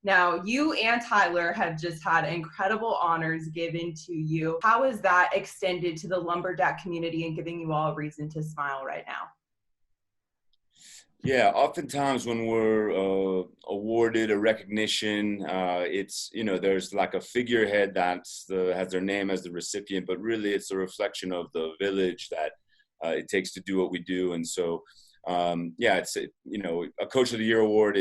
Now, you and Tyler have just had incredible honors given to you. How is that extended to the lumberjack community and giving you all a reason to smile right now? Yeah, oftentimes when we're awarded a recognition, it's, there's like a figurehead has their name as the recipient, but really it's a reflection of the village that it takes to do what we do. And so, a Coach of the Year award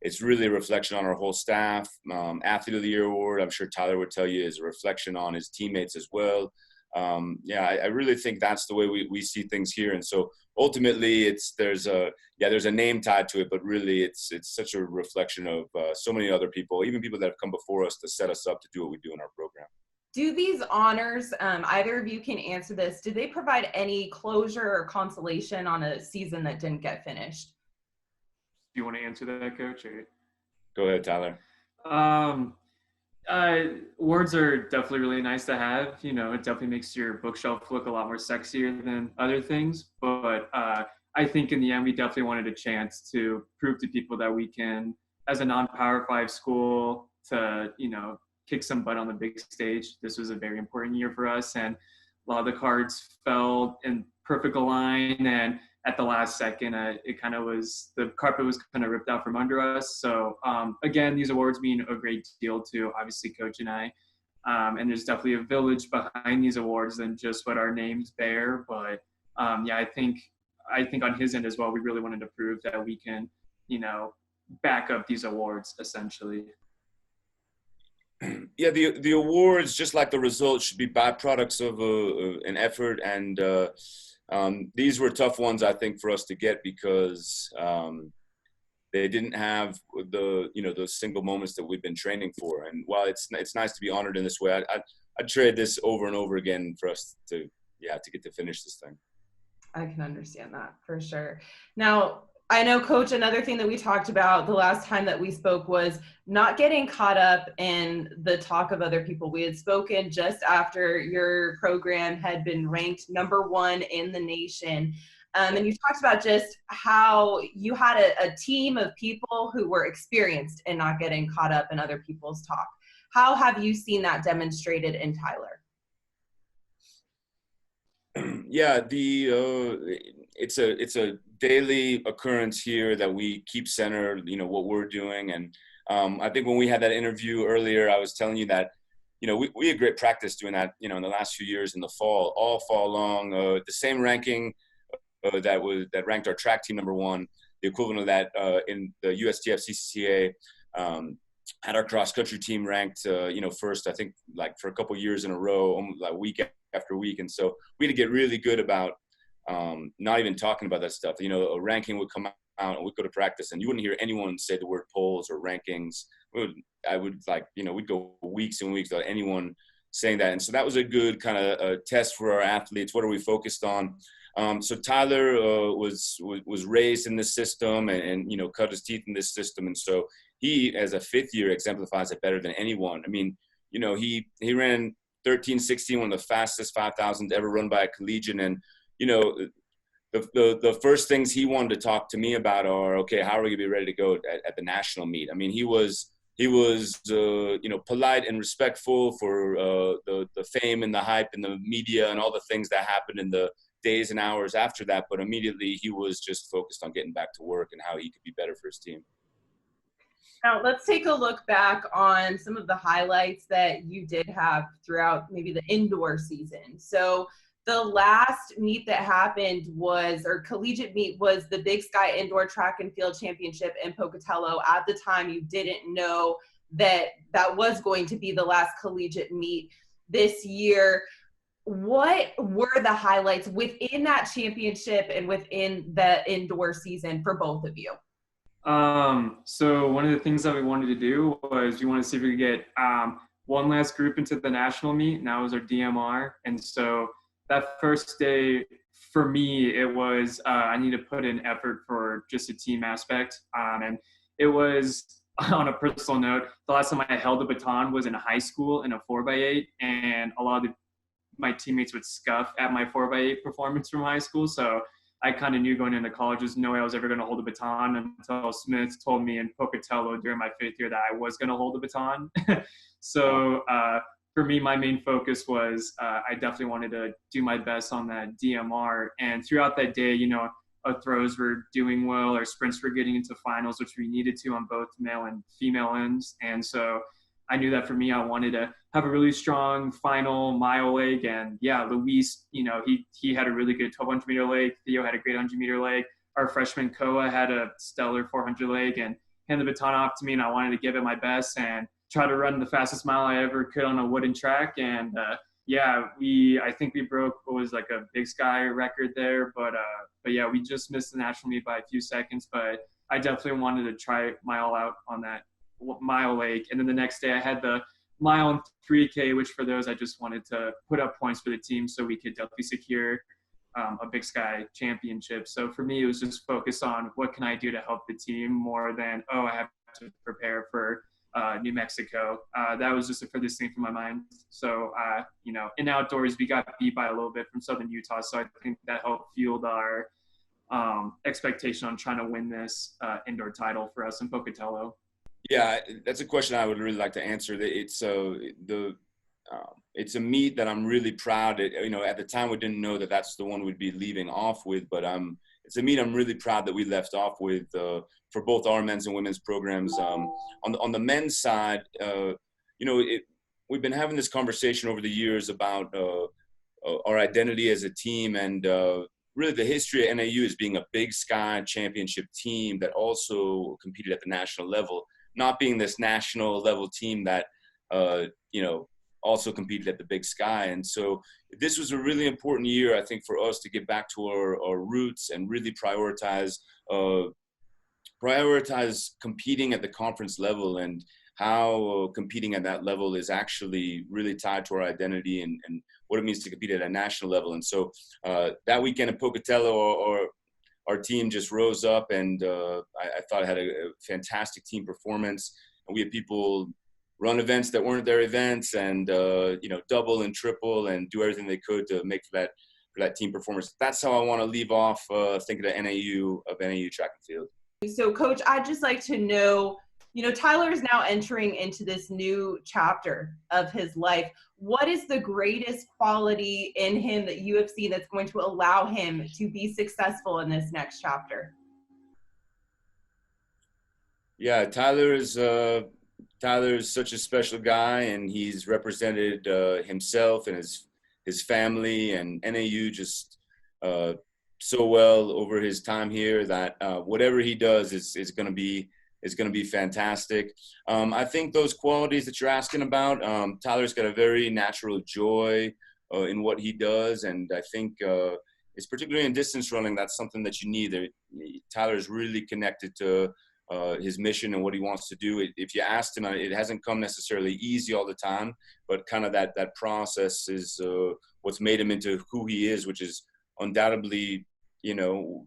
it's really a reflection on our whole staff. Athlete of the Year award, I'm sure Tyler would tell you, is a reflection on his teammates as well. I really think that's the way we see things here. And so ultimately there's a name tied to it, but really it's such a reflection of so many other people, even people that have come before us to set us up to do what we do in our program. Do these honors, either of you can answer this, do they provide any closure or consolation on a season that didn't get finished? Do you want to answer that, Coach? Or? Go ahead, Tyler. Awards are definitely really nice to have. It definitely makes your bookshelf look a lot more sexier than other things. But I think in the end, we definitely wanted a chance to prove to people that we can, as a non-Power 5 school, to, kick some butt on the big stage. This was a very important year for us, and a lot of the cards fell in perfect line, and at the last second, the carpet was kind of ripped out from under us. So again, these awards mean a great deal to obviously Coach and I. And there's definitely a village behind these awards than just what our names bear. But I think on his end as well, we really wanted to prove that we can, back up these awards essentially. Yeah, the awards, just like the results, should be byproducts of an effort, and these were tough ones, I think, for us to get because they didn't have those single moments that we've been training for. And while it's nice to be honored in this way, I'd trade this over and over again for us to get to finish this thing. I can understand that for sure. Now, I know, Coach, another thing that we talked about the last time that we spoke was not getting caught up in the talk of other people. We had spoken just after your program had been ranked #1 in the nation. And you talked about just how you had a team of people who were experienced in not getting caught up in other people's talk. How have you seen that demonstrated in Tyler? Yeah, it's a daily occurrence here that we keep centered, what we're doing. And I think when we had that interview earlier, I was telling you that, we had great practice doing that, in the last few years in the fall, all fall long. The same ranking that ranked our track team #1, the equivalent of that in the USTF CCCA, had our cross country team ranked, first, I think, like for a couple years in a row, almost like week after week. And so we had to get really good about not even talking about that stuff. A ranking would come out and we'd go to practice and you wouldn't hear anyone say the word polls or rankings. We'd go weeks and weeks without anyone saying that. And so that was a good kind of test for our athletes. What are we focused on? So Tyler was raised in this system and cut his teeth in this system. And so he, as a fifth year, exemplifies it better than anyone. I mean, he ran 13:16, one of the fastest 5,000s ever run by a collegiate. And, the first things he wanted to talk to me about are, okay, how are we gonna be ready to go at the national meet? I mean, he was polite and respectful for the fame and the hype and the media and all the things that happened in the days and hours after that. But immediately he was just focused on getting back to work and how he could be better for his team. Now, let's take a look back on some of the highlights that you did have throughout maybe the indoor season. So the last meet that happened collegiate meet was the Big Sky Indoor Track and Field Championship in Pocatello. At the time, you didn't know that was going to be the last collegiate meet this year. What were the highlights within that championship and within the indoor season for both of you? So one of the things that we wanted to do was we wanted to see if we could get one last group into the national meet, and that was our DMR. And so that first day for me, it was I need to put in effort for just a team aspect. And it was, on a personal note, the last time I held a baton was in high school in a 4x8, and a lot of my teammates would scuff at my 4x8 performance from high school. So I kind of knew going into college there's no way I was ever going to hold a baton until Smith told me in Pocatello during my 5th year that I was going to hold a baton. So for me, my main focus was I definitely wanted to do my best on that DMR. And throughout that day, you know, our throws were doing well, our sprints were getting into finals, which we needed to on both male and female ends. And so I knew that for me, I wanted to have a really strong final mile leg. And yeah, Luis, you know, he had a really good 1200 meter leg. Theo had a great 100 meter leg. Our freshman Koa had a stellar 400 leg, and handed the baton off to me, and I wanted to give it my best and try to run the fastest mile I ever could on a wooden track. And yeah, I think we broke what was like a Big Sky record there, but yeah, we just missed the national meet by a few seconds. But I definitely wanted to try my all out on that mile leg. And then the next day I had the mile and 3K, which for those I just wanted to put up points for the team so we could definitely secure a Big Sky championship. So for me, it was just focus on what can I do to help the team more than, I have to prepare for New Mexico. That was just the furthest thing from my mind. So, you know, in outdoors, we got beat by a little bit from Southern Utah. So I think that helped fueled our expectation on trying to win this indoor title for us in Pocatello. Yeah, that's a question I would really like to answer. It's it's a meet that I'm really proud of. You know, at the time we didn't know that that's the one we'd be leaving off with, but it's a meet I'm really proud that we left off with for both our men's and women's programs. On the men's side, you know, we've been having this conversation over the years about our identity as a team, and really the history of NAU as being a Big Sky championship team that also competed at the national level, not being this national level team that, you know, also competed at the Big Sky. And so this was a really important year, I think, for us to get back to our roots and really prioritize competing at the conference level, and how competing at that level is actually really tied to our identity and what it means to compete at a national level. And so that weekend in Pocatello, our team just rose up, and I thought it had a fantastic team performance. And we had people run events that weren't their events, and you know, double and triple and do everything they could to make for that team performance. That's how I want to leave off thinking of NAU track and field. So Coach, I'd just like to know, you know, Tyler is now entering into this new chapter of his life. What is the greatest quality in him that you have seen that's going to allow him to be successful in this next chapter? Yeah, Tyler's such a special guy, and he's represented himself and his family and NAU just so well over his time here that whatever he does is going to be fantastic. I think those qualities that you're asking about, Tyler's got a very natural joy in what he does, and I think it's particularly in distance running, that's something that you need. Tyler's really connected to his mission and what he wants to do. If you asked him, it hasn't come necessarily easy all the time, but kind of that process is what's made him into who he is, which is undoubtedly, you know,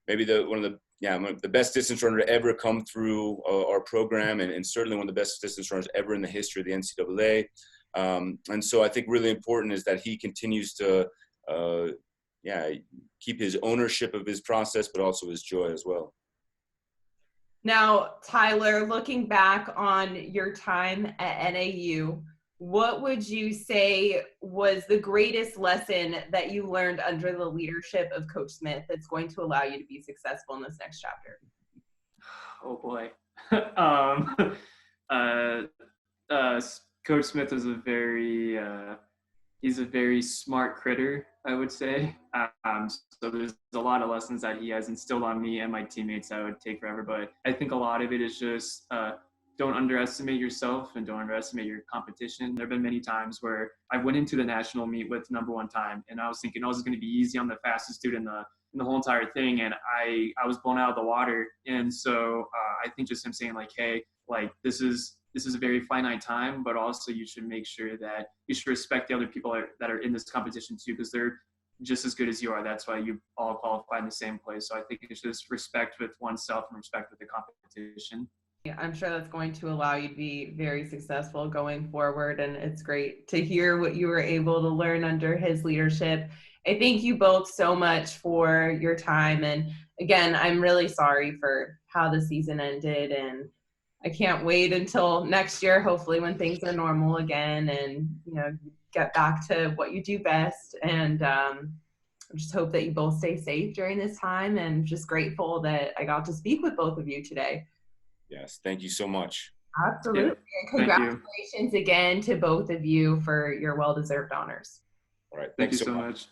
maybe one of the best distance runner to ever come through our program, and certainly one of the best distance runners ever in the history of the NCAA. And so I think really important is that he continues to keep his ownership of his process, but also his joy as well. Now, Tyler, looking back on your time at NAU, what would you say was the greatest lesson that you learned under the leadership of Coach Smith that's going to allow you to be successful in this next chapter? Oh boy. Coach Smith is he's a very smart critter, I would say. So there's a lot of lessons that he has instilled on me and my teammates that I would take forever. But I think a lot of it is just don't underestimate yourself and don't underestimate your competition. There have been many times where I went into the national meet with #1 time, and I was thinking, this is going to be easy. I'm the fastest dude in the whole entire thing, and I was blown out of the water. And so I think just him saying like, hey, like this is a very finite time, but also you should make sure that you should respect the other people that are in this competition too, because they're just as good as you are. That's why you all qualify in the same place. So I think it's just respect with oneself and respect with the competition. Yeah, I'm sure that's going to allow you to be very successful going forward. And it's great to hear what you were able to learn under his leadership. I thank you both so much for your time. And again, I'm really sorry for how the season ended, and I can't wait until next year, hopefully when things are normal again and, get back to what you do best. And I just hope that you both stay safe during this time, and just grateful that I got to speak with both of you today. Yes, thank you so much. Absolutely. Yeah, And congratulations again to both of you for your well-deserved honors. All right. Thank you Thanks so much. much.